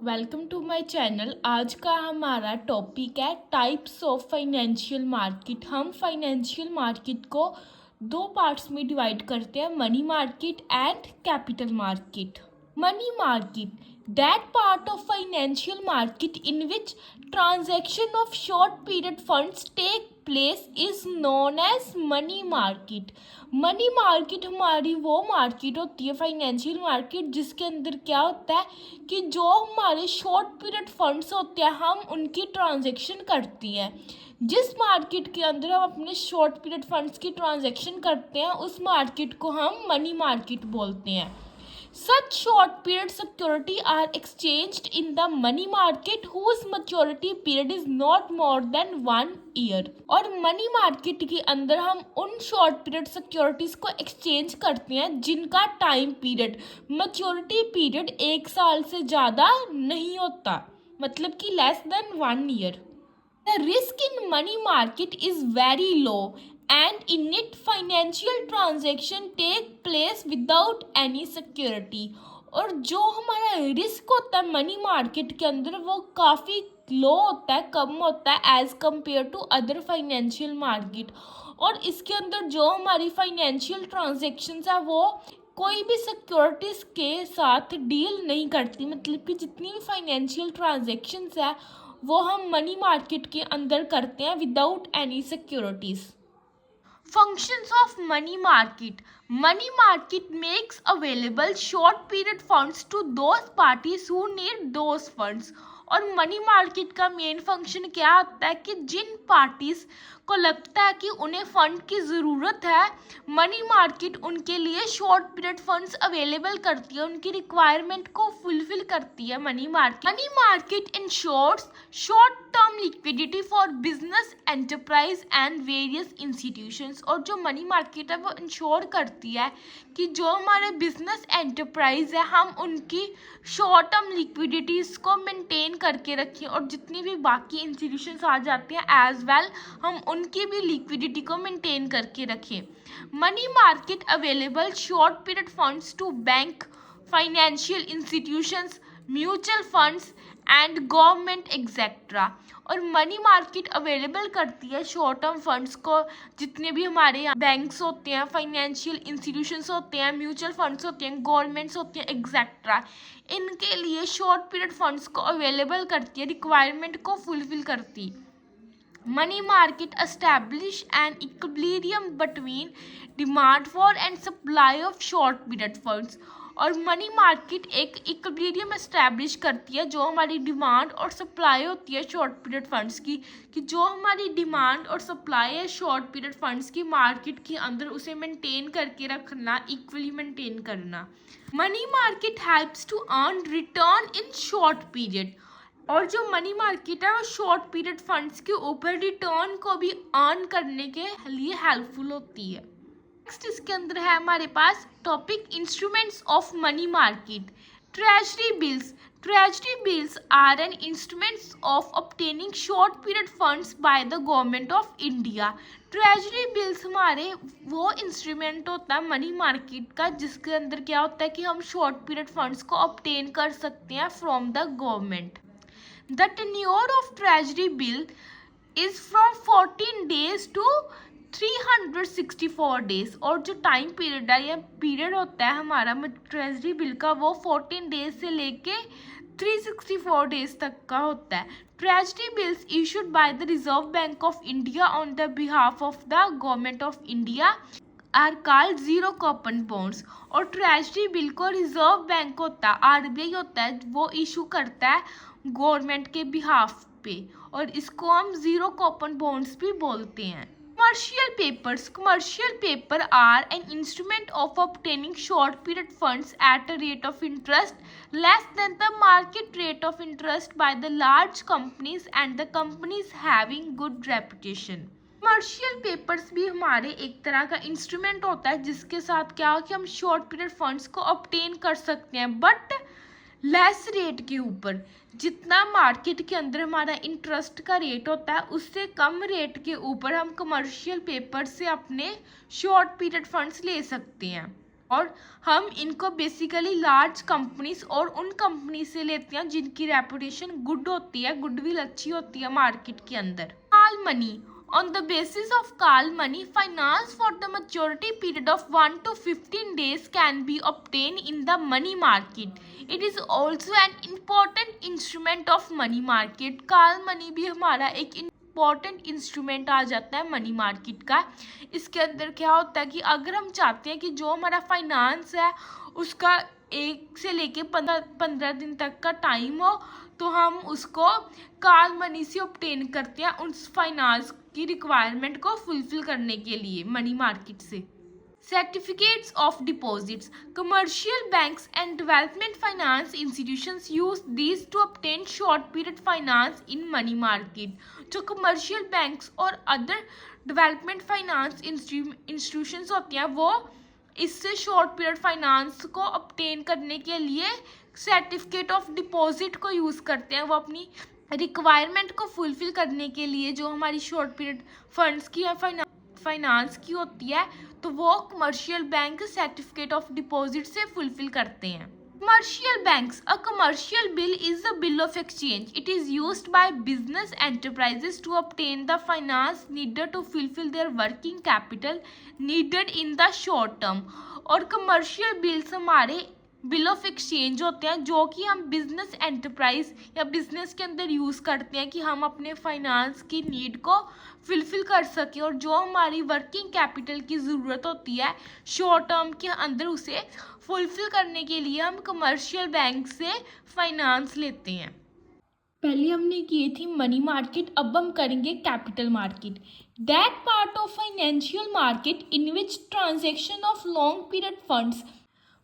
Welcome to my channel. आज का हमारा टॉपिक है टाइप्स ऑफ फाइनेंशियल मार्केट। हम फाइनेंशियल मार्केट को दो पार्ट्स में डिवाइड करते हैं, money market and capital market. Money market, that part of financial market in which transaction of short period funds take place is known as money market. Money market हमारी वो market होती है, financial market, जिसके अंदर क्या होता है कि जो हमारे शॉर्ट पीरियड फंड्स होते हैं हम उनकी ट्रांजैक्शन करती हैं। जिस मार्केट के अंदर हम अपने शॉर्ट पीरियड फंड्स की ट्रांजैक्शन करते हैं उस मार्केट को हम मनी मार्केट बोलते हैं। Such short period security are exchanged in the money market whose maturity period is not more than 1 year। और मनी मार्केट के अंदर हम उन शॉर्ट पीरियड सिक्योरिटीज को एक्सचेंज करते हैं जिनका टाइम पीरियड, मैच्योरिटी पीरियड 1 साल से ज़्यादा नहीं होता, मतलब कि less than 1 year। The risk in money market is very low and in it financial transaction take place without any security। और जो हमारा रिस्क होता है मनी मार्केट के अंदर वो काफ़ी लो होता है, कम होता है as compared to other financial market. और इसके अंदर जो हमारी फाइनेंशियल ट्रांजेक्शन्स है वो कोई भी सिक्योरिटीज़ के साथ डील नहीं करती, मतलब कि जितनी भी फाइनेंशियल ट्रांजेक्शन्स है वो हम मनी मार्केट के अंदर करते हैं without any securities. Functions of money market. Money market makes available short period funds to those parties who need those funds। और मनी मार्केट का मेन फंक्शन क्या होता है कि जिन पार्टीज को लगता है कि उन्हें फंड की ज़रूरत है, मनी मार्केट उनके लिए शॉर्ट पीरियड फंड्स अवेलेबल करती है, उनकी रिक्वायरमेंट को फुलफिल करती है money market insures short term liquidity for business enterprise and various institutions. और जो मनी मार्केट है वो इंश्योर करती है कि जो हमारे बिजनेस एंटरप्राइज है हम उनकी शॉर्ट टर्म लिक्विडिटीज़ को मेंटेन करके रखें, और जितनी भी बाकी इंस्टीट्यूशंस आ जाते हैं एज वेल हम उनकी भी लिक्विडिटी को मेंटेन करके रखें। Money market available short period funds to bank, financial institutions, mutual funds and government etcetera. और मनी मार्केट अवेलेबल करती है शॉर्ट टर्म फंड्स को, जितने भी हमारे यहाँ बैंक्स होते हैं, फाइनेंशियल इंस्टीट्यूशंस होते हैं, म्यूचुअल फंड्स होते हैं, गवर्नमेंट्स होती हैं एक्सेट्रा, इनके लिए शॉर्ट पीरियड फंड्स को अवेलेबल करती है, रिक्वायरमेंट को फुलफिल करती। Money market establish an equilibrium between demand for and supply of short period funds. और मनी मार्केट एक इक्विलिब्रियम एस्टैब्लिश करती है जो हमारी डिमांड और सप्लाई होती है शॉर्ट पीरियड फंड्स की, कि जो हमारी डिमांड और सप्लाई है शॉर्ट पीरियड फंड्स की मार्केट के अंदर उसे मेंटेन करके रखना, इक्वली मेंटेन करना। Money market helps to earn return in short period. और जो मनी मार्केट है वो शॉर्ट पीरियड फंड्स के ऊपर रिटर्न को भी अर्न करने के लिए हेल्पफुल होती है। नेक्स्ट इसके अंदर है हमारे पास topic instruments of money market. Treasury bills. Treasury bills are an instruments of obtaining short period funds by the government of India. Treasury bills हमारे वो इंस्ट्रूमेंट होता है मनी मार्केट का जिसके अंदर क्या होता है कि हम शॉर्ट पीरियड फंड्स को ऑब्टेन कर सकते हैं from the government. The tenure of treasury bill is from 14 days to 364 days। और जो टाइम पीरियड है या पीरियड होता है हमारा ट्रेजरी बिल का वो 14 डेज से लेके 364 डेज तक का होता है। Treasury bills issued by the Reserve Bank of India on the behalf of the government of India are called zero coupon bonds. और ट्रेजरी बिल को रिजर्व बैंक होता है, आरबीआई होता है, वो इशू करता है गवर्नमेंट के बिहाफ पे, और इसको हम जीरो कूपन बॉन्ड्स भी बोलते हैं। Commercial papers. Commercial paper are an instrument of obtaining short period funds at a rate of interest less than the market rate of interest by the large companies and the companies having good reputation. Commercial papers भी हमारे एक तरह का instrument होता है जिसके साथ क्या हो कि हम शॉर्ट पीरियड फंड्स को ऑब्टेन कर सकते हैं, बट लेस रेट के ऊपर। जितना मार्केट के अंदर हमारा इंटरेस्ट का रेट होता है उससे कम रेट के ऊपर हम कमर्शियल पेपर से अपने शॉर्ट पीरियड फंड्स ले सकते हैं। और हम इनको बेसिकली लार्ज कंपनीज और उन कंपनी से लेते हैं जिनकी रेपुटेशन गुड होती है, गुडविल अच्छी होती है मार्केट के अंदर। Call money, on the basis of call money, finance for the maturity period of 1 to 15 days can be obtained in the money market. It is also an important instrument of money market. call money भी हमारा एक important instrument आ जाता है money market का। इसके अंदर क्या होता है कि अगर हम चाहते हैं कि जो हमारा फाइनेंस है उसका 1 से लेके 15 दिन तक का टाइम हो, तो हम उसको कॉल मनी से ऑब्टेन करते हैं उस फाइनेंस की रिक्वायरमेंट को फुलफिल करने के लिए मनी मार्केट से। Certificates of deposits. Commercial banks and development finance institutions use these to obtain short period finance in money market. जो commercial banks और other development finance institutions होती हैं वो इससे शॉर्ट पीरियड फाइनेंस को obtain करने के लिए सर्टिफिकेट ऑफ डिपॉजिट को यूज़ करते हैं। वो अपनी रिक्वायरमेंट को फुलफिल करने के लिए जो हमारी शॉर्ट पीरियड फंड्स की या फाइनेंस की होती है, तो वो commercial bank certificate of deposit से फुलफिल करते हैं। Commercial banks. A commercial bill is a bill of exchange. It is used by business enterprises to obtain the finance needed to fulfill their working capital needed in the short term. और commercial bills हमारे bill of exchange होते हैं जो कि हम business enterprise या business के अंदर यूज़ करते हैं कि हम अपने फाइनेंस की नीड को फुलफिल कर सकें, और जो हमारी वर्किंग कैपिटल की ज़रूरत होती है शॉर्ट टर्म के अंदर उसे फुलफिल करने के लिए हम कमर्शियल बैंक से फाइनेंस लेते हैं। पहले हमने की थी मनी मार्केट, अब हम करेंगे capital market. That part of financial market in which transaction of long period funds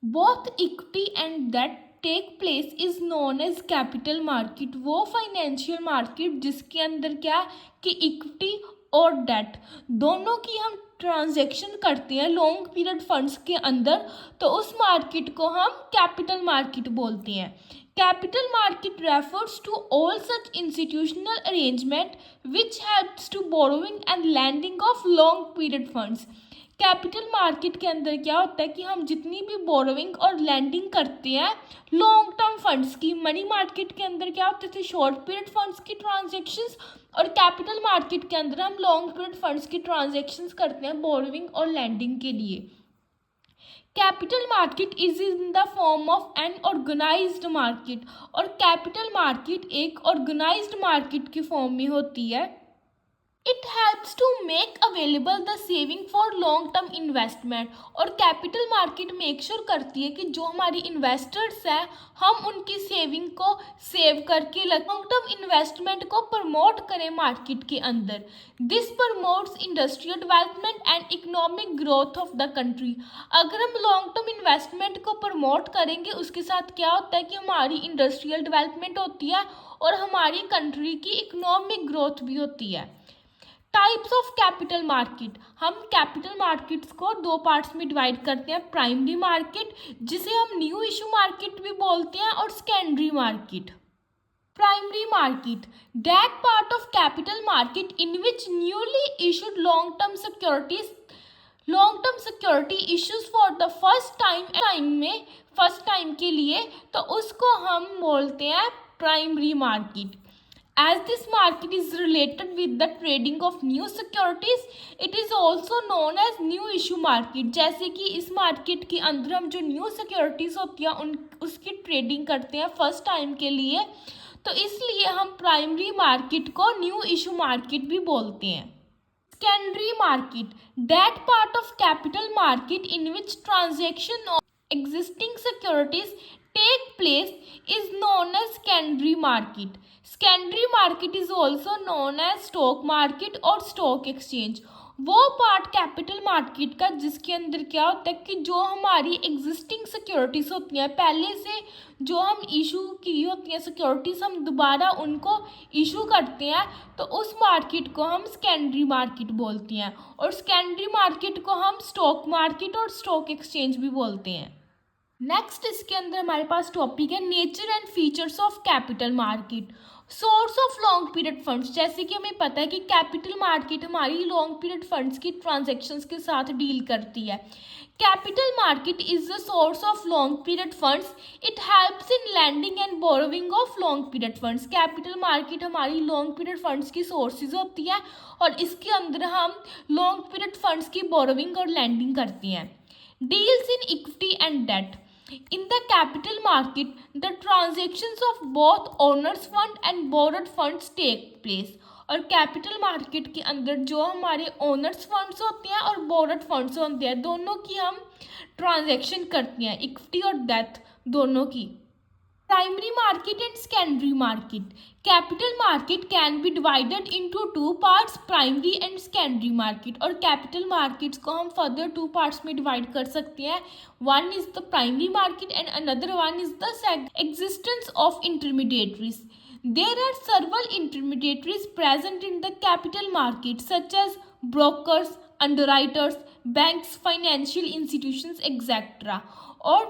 both equity and that take place is known as capital market। वो फाइनेंशियल मार्केट जिसके अंदर क्या कि इक्विटी और डेट दोनों की हम ट्रांजैक्शन करते हैं लॉन्ग पीरियड फंड्स के अंदर, तो उस मार्केट को हम कैपिटल मार्केट बोलते हैं। Capital market refers to all such institutional arrangement which helps to borrowing and lending of long period funds. Capital market के अंदर क्या होता है कि हम जितनी भी बोरोइंग और लैंडिंग करते हैं लॉन्ग टर्म फंड्स की, मनी मार्केट के अंदर क्या होते थे शॉर्ट पीरियड फंड्स की ट्रांजैक्शंस, और कैपिटल मार्केट के अंदर हम लॉन्ग पीरियड फंड्स की ट्रांजैक्शंस करते हैं बोरोइंग और लैंडिंग के लिए। Capital market is in the form of an organised market, और कैपिटल मार्केट एक ऑर्गेनाइज्ड मार्केट की फॉर्म में होती है। It helps to make available the saving for long term investment, और कैपिटल मार्केट मेक श्योर करती है कि जो हमारी इन्वेस्टर्स हैं हम उनकी सेविंग को सेव करके लॉन्ग टर्म इन्वेस्टमेंट को प्रमोट करें मार्केट के अंदर। This promotes industrial development and economic growth of the country. अगर हम लॉन्ग टर्म इन्वेस्टमेंट को प्रमोट करेंगे उसके साथ क्या होता है कि हमारी इंडस्ट्रियल डेवलपमेंट होती है और हमारी कंट्री की इकोनॉमिक ग्रोथ भी होती है। टाइप्स ऑफ कैपिटल मार्केट, हम कैपिटल मार्केट्स को दो पार्ट्स में डिवाइड करते हैं, प्राइमरी मार्केट जिसे हम न्यू इशू मार्केट भी बोलते हैं और secondary market. Primary market that part of capital market in which newly issued long term security issues for the first time के लिए, तो उसको हम बोलते हैं primary market. As this market is related with the trading of new securities, it is also known as new issue market। जैसे कि इस मार्केट के अंदर हम जो न्यू सिक्योरिटीज़ होती हैं उसकी ट्रेडिंग करते हैं फर्स्ट टाइम के लिए, तो इसलिए हम प्राइमरी मार्केट को न्यू इशू मार्केट भी बोलते हैं। Secondary market that part of capital market in which transaction of existing securities take place is known as secondary market। secondary market is also known as stock market और stock exchange। वो part capital market का जिसके अंदर क्या होता है कि जो हमारी एग्जिस्टिंग सिक्योरिटीज़ होती हैं पहले से जो हम इशू की होती हैं सिक्योरिटीज़ हम दोबारा उनको इशू करते हैं, तो उस मार्केट को हम सेकेंडरी मार्केट बोलते हैं, और सेकेंडरी मार्केट को हम स्टॉक मार्केट और स्टॉक एक्सचेंज भी बोलते हैं। नेक्स्ट इसके अंदर हमारे पास टॉपिक है nature and features of capital market. Source of long period funds, जैसे कि हमें पता है कि कैपिटल मार्केट हमारी लॉन्ग पीरियड फंड्स की ट्रांजैक्शंस के साथ डील करती है। Capital market is the source of long period funds. It helps in lending and borrowing of long period funds. Capital market हमारी long period funds की sources होती है और इसके अंदर हम long period funds की borrowing और lending करती हैं. Deals in equity and debt. In the capital market, the transactions of both owners fund and borrowed funds take place. और कैपिटल मार्केट के अंदर जो हमारे ओनर्स फंड्स होते हैं और बोरोड फंड्स होते हैं, दोनों की हम ट्रांजैक्शन करते हैं, इक्विटी और डेथ दोनों की. Primary market and secondary market. Capital market can be divided into two parts, primary and secondary market. और कैपिटल मार्केट्स को हम फर्दर टू पार्ट्स में डिवाइड कर सकते हैं. One is the primary market and another one is the existence of intermediaries. There are several intermediaries present in the capital market such as brokers, underwriters, banks, financial institutions, etc. और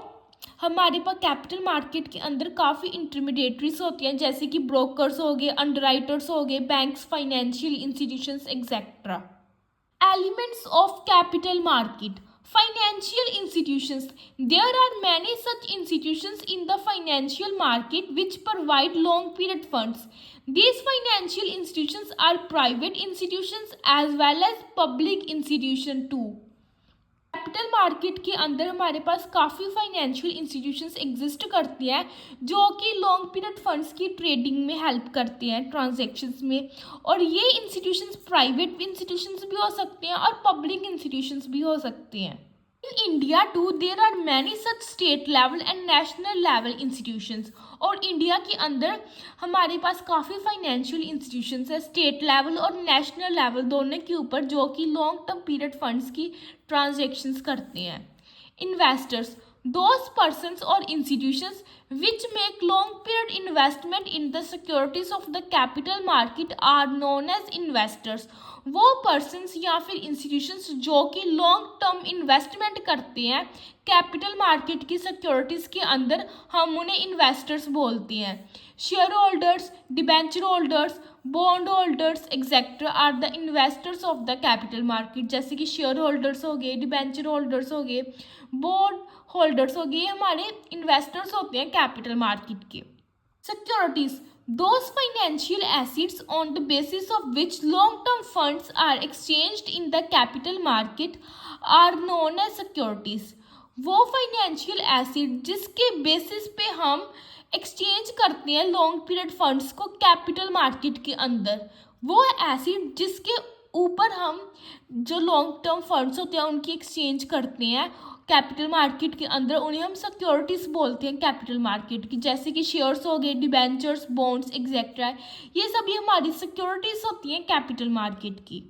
हमारे पास capital market के अंदर काफ़ी intermediaries होती हैं जैसे कि brokers हो गए, अंडरराइटर्स हो गए, banks, financial institutions etcetera. Elements of capital market. Financial institutions. There are many such institutions in the financial market which provide long period funds. These financial institutions are private institutions as well as public institutions too. Capital market के अंदर हमारे पास काफ़ी financial institutions exist करती हैं जो कि long period funds की trading में हेल्प करते हैं ट्रांजैक्शंस में. और ये इंस्टीट्यूशंस प्राइवेट इंस्टीट्यूशंस भी हो सकते हैं और पब्लिक इंस्टीट्यूशंस भी हो सकते हैं. In India too, there are many such state level and national level institutions. और इंडिया के अंदर हमारे पास काफ़ी फाइनेंशियल इंस्टीट्यूशंस है स्टेट लेवल और नेशनल लेवल दोनों के ऊपर जो कि लॉन्ग टर्म पीरियड फंड्स की ट्रांजैक्शंस करते हैं. Investors. Those persons or institutions which make long period investment in the securities of the capital market are known as investors. वो पर्सनस या फिर इंस्टीट्यूशंस जो कि लॉन्ग टर्म इन्वेस्टमेंट करते हैं कैपिटल मार्केट की सिक्योरिटीज़ के अंदर, हम उन्हें इन्वेस्टर्स बोलते हैं. Shareholders, debenture holders, bondholders etcetera are the investors of the capital market. जैसे कि शेयर होल्डर्स हो गए, डिबेंचर होल्डर्स हो गए, बॉन्ड होल्डर्स हो गए, हमारे इन्वेस्टर्स होते हैं कैपिटल मार्केट के. Securities. Those financial assets on the basis of which long-term funds are exchanged in the capital market are known as securities. वो फाइनेंशियल एसेट जिसके बेसिस पे हम एक्सचेंज करते हैं लॉन्ग पीरियड फंड्स को कैपिटल मार्केट के अंदर, वो एसेट जिसके ऊपर हम जो लॉन्ग टर्म फंड्स होते हैं उनकी एक्सचेंज करते हैं कैपिटल मार्केट के अंदर, उन्हें हम सिक्योरिटीज़ बोलते हैं कैपिटल मार्केट की. जैसे कि शेयर्स हो गए, डिबेंचर्स, बॉन्ड्स एक्सेट्रा, ये सभी हमारी सिक्योरिटीज़ होती हैं कैपिटल मार्केट की.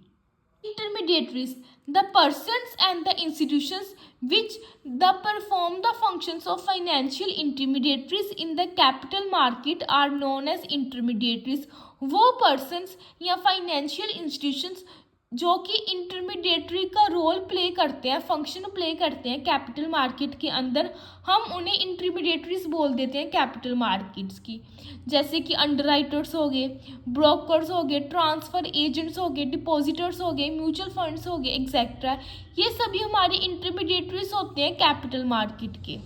Intermediaries. The persons and the institutions which perform the functions of financial intermediaries in the capital market are known as intermediaries. वो persons या financial institutions जो कि इंटरमीडिएटरी का रोल प्ले करते हैं, फंक्शन प्ले करते हैं कैपिटल मार्केट के अंदर, हम उन्हें इंटरमीडिएटरीज बोल देते हैं कैपिटल मार्केट्स की. जैसे कि अंडरराइटर्स हो गए, ब्रोकर्स हो गए, ट्रांसफ़र एजेंट्स हो गए, डिपॉजिटर्स हो गए, म्यूचुअल फंड्स हो गए एक्सेट्रा, ये सभी हमारे इंटरमीडिएटरीज होते हैं कैपिटल मार्केट के.